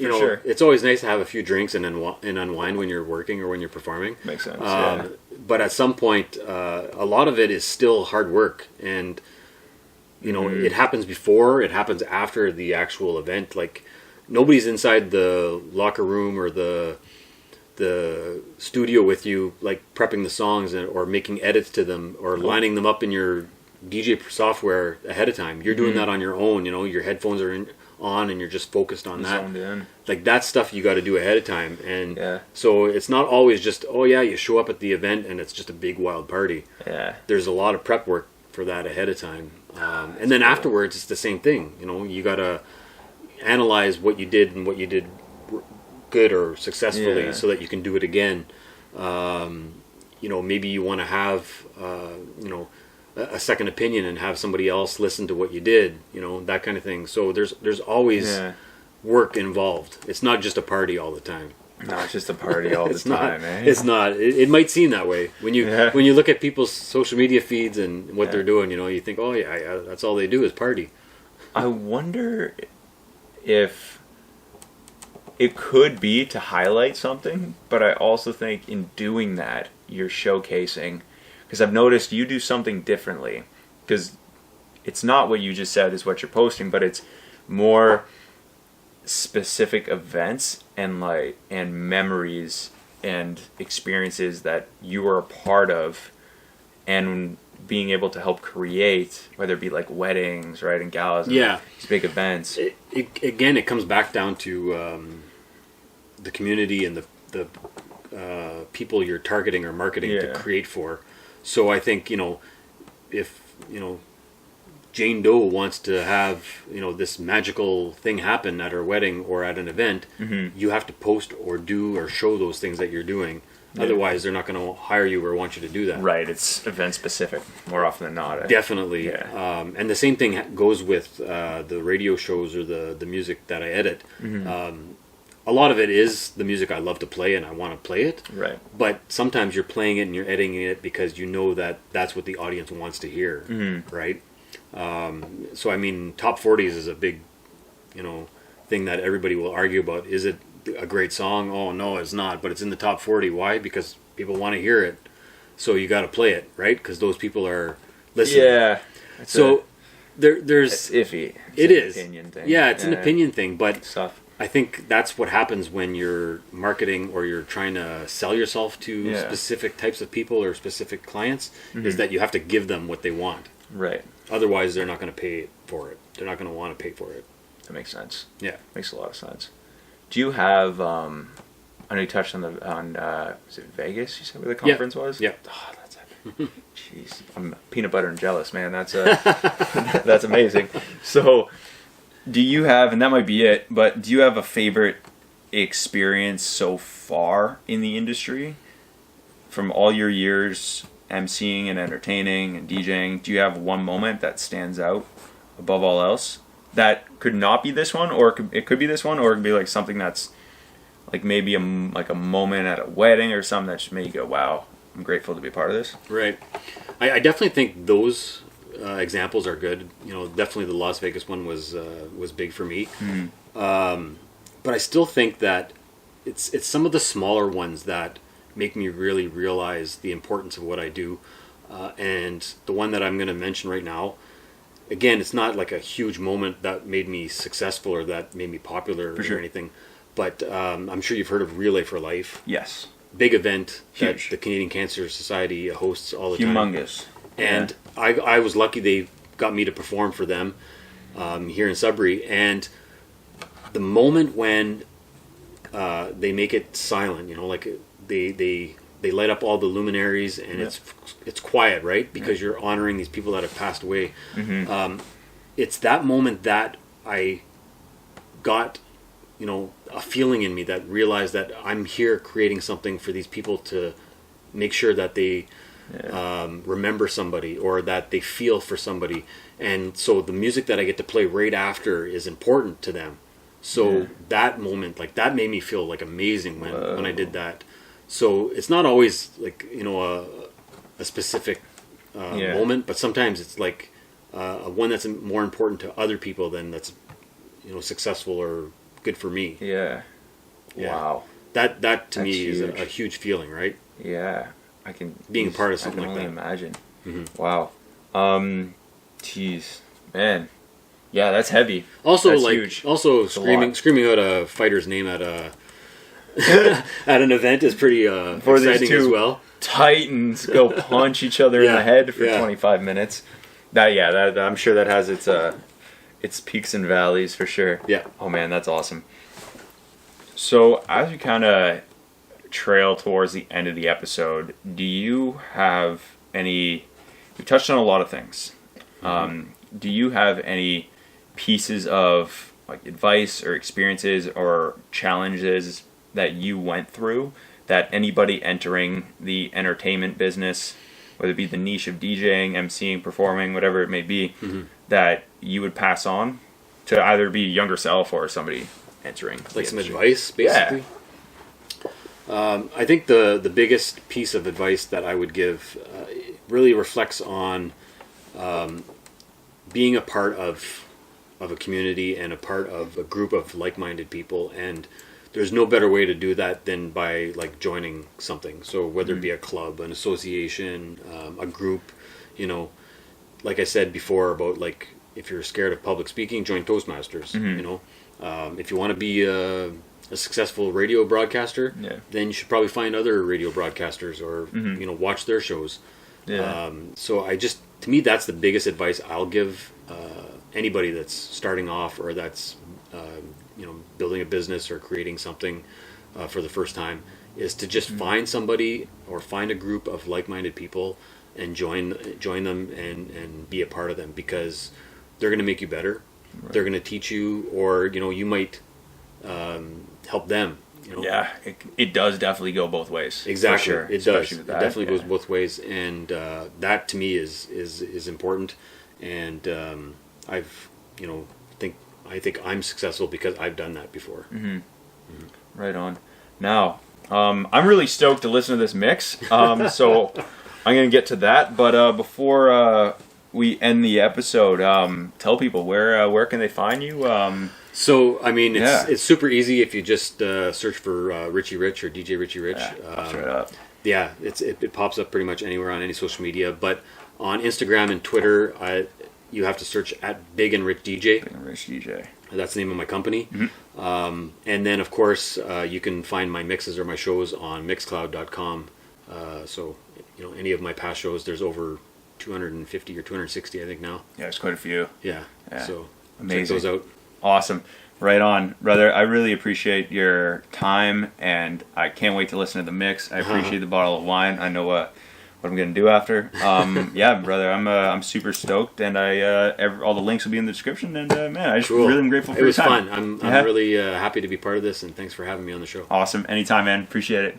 It's always nice to have a few drinks and unwind when you're working or when you're performing. Makes sense. But at some point, a lot of it is still hard work, and it happens before, it happens after the actual event. Like nobody's inside the locker room or the studio with you, like prepping the songs or making edits to them or lining them up in your DJ software ahead of time. You're doing that on your own. Your headphones are on and you're just focused on that. Like that stuff you got to do ahead of time, and so it's not always just you show up at the event and it's just a big wild party. There's a lot of prep work for that ahead of time, and then afterwards it's the same thing. You got to analyze what you did and what you did good or successfully so that you can do it again. Maybe you want to have a second opinion and have somebody else listen to what you did, that kind of thing. So there's always work involved. It's not just a party all the time. No, it's just a party all the time, eh? It's not. It might seem that way when you look at people's social media feeds and what they're doing. You think, that's all they do is party. I wonder if it could be to highlight something, but I also think in doing that, you're showcasing. Because I've noticed you do something differently. Because it's not what you just said is what you're posting, but it's more specific events and memories and experiences that you were a part of, and being able to help create, whether it be like weddings, right, and galas, and these big events. It comes back down to the community and the people you're targeting or marketing to create for. So I think, if, Jane Doe wants to have, this magical thing happen at her wedding or at an event, you have to post or do or show those things that you're doing. Yeah. Otherwise, they're not going to hire you or want you to do that. Right. It's event specific more often than not. Definitely. Yeah. And the same thing goes with the radio shows or the music that I edit. A lot of it is the music I love to play and I want to play it. Right. But sometimes you're playing it and you're editing it because you know that that's what the audience wants to hear. Right. So I mean, top 40s is a big, thing that everybody will argue about. Is it a great song? Oh no, it's not. But it's in the top 40. Why? Because people want to hear it. So you got to play it, right? Because those people are listening. Yeah. So there's it's iffy. It's an opinion thing. Yeah, it's an opinion thing, but stuff. I think that's what happens when you're marketing or you're trying to sell yourself to specific types of people or specific clients, is that you have to give them what they want. Right. Otherwise, they're not going to pay for it. They're not going to want to pay for it. That makes sense. Yeah. Makes a lot of sense. Do you have, I know you touched on was it Vegas, you said, where the conference was? Yeah. Oh, that's epic. Jeez. I'm peanut butter and jealous, man. That's that's amazing. So, do you have, and that might be it, but do you have a favorite experience so far in the industry from all your years emceeing and entertaining and DJing? Do you have one moment that stands out above all else that could not be this one, or it could be this one, or it could be like something that's like maybe a moment at a wedding or something that just made you go, wow, I'm grateful to be a part of this? Right. I definitely think those examples are good. Definitely the Las Vegas one was big for me. But I still think that it's some of the smaller ones that make me really realize the importance of what I do. And the one that I'm going to mention right now, again, it's not like a huge moment that made me successful or that made me popular or anything. But I'm sure you've heard of Relay for Life. Yes. Big event Huge. that the Canadian Cancer Society hosts all the time. Humongous. And I was lucky they got me to perform for them here in Sudbury. And the moment when they make it silent, like they light up all the luminaries and it's quiet, right? Because you're honoring these people that have passed away. It's that moment that I got, a feeling in me that realized that I'm here creating something for these people to make sure that they remember somebody, or that they feel for somebody. And so the music that I get to play right after is important to them. So that moment, like, that made me feel like amazing when I did that. So it's not always like, you know, a specific moment, but sometimes it's like one that's more important to other people than that's, you know, successful or good for me. Yeah. Wow. That to me huge. is a huge feeling, right? Yeah. I can Being a part of something I can like only that. imagine. Mm-hmm. Wow. Jeez, man. Yeah, that's heavy. Also, that's like, huge. also It's a lot. screaming out a fighter's name at a at an event is pretty For these exciting as two well. Titans go punch each other in Yeah, the head for yeah. 25 minutes. That I'm sure that has its peaks and valleys for sure. Yeah. Oh man, that's awesome. So as we kind of trail towards the end of the episode, do you have any? We touched on a lot of things. Do you have any pieces of like advice or experiences or challenges that you went through that anybody entering the entertainment business, whether it be the niche of DJing, MCing, performing, whatever it may be, that you would pass on to either be younger self or somebody entering? Like the some industry? advice, basically. I think the biggest piece of advice that I would give really reflects on being a part of a community and a part of a group of like-minded people, and there's no better way to do that than by like joining something. So whether it be a club, an association, a group, you know, like I said before about like if you're scared of public speaking, join Toastmasters. You know, if you want to be a successful radio broadcaster, then you should probably find other radio broadcasters or you know, watch their shows. So to me, that's the biggest advice I'll give anybody that's starting off or that's you know, building a business or creating something for the first time, is to just find somebody or find a group of like-minded people and join them and be a part of them, because they're going to make you better. Right. They're going to teach you, or you know, you might help them. You know? Yeah, it does definitely go both ways. Exactly, for sure. it does. It definitely goes both ways, and that to me is important. And I've, you know, I think I'm successful because I've done that before. Right on. Now, I'm really stoked to listen to this mix. So I'm going to get to that. But before we end the episode, tell people where can they find you? So, I mean, it's super easy if you just search for Richie Rich or DJ Richie Rich. Pops right up. Yeah, it pops up pretty much anywhere on any social media. But on Instagram and Twitter, you have to search at Big and Rich DJ. Big and Rich DJ. That's the name of my company. And then, of course, you can find my mixes or my shows on Mixcloud.com. So, you know, any of my past shows, there's over 250 or 260, I think, now. Yeah, there's quite a few. Yeah. So amazing. Check those out. Awesome. Right on, brother. I really appreciate your time, and I can't wait to listen to the mix. I appreciate the bottle of wine. I know what I'm going to do after. Yeah, brother, I'm super stoked, and all the links will be in the description. And man, I just really am grateful for your time. It was fun. I'm really happy to be part of this, and thanks for having me on the show. Awesome. Anytime, man. Appreciate it.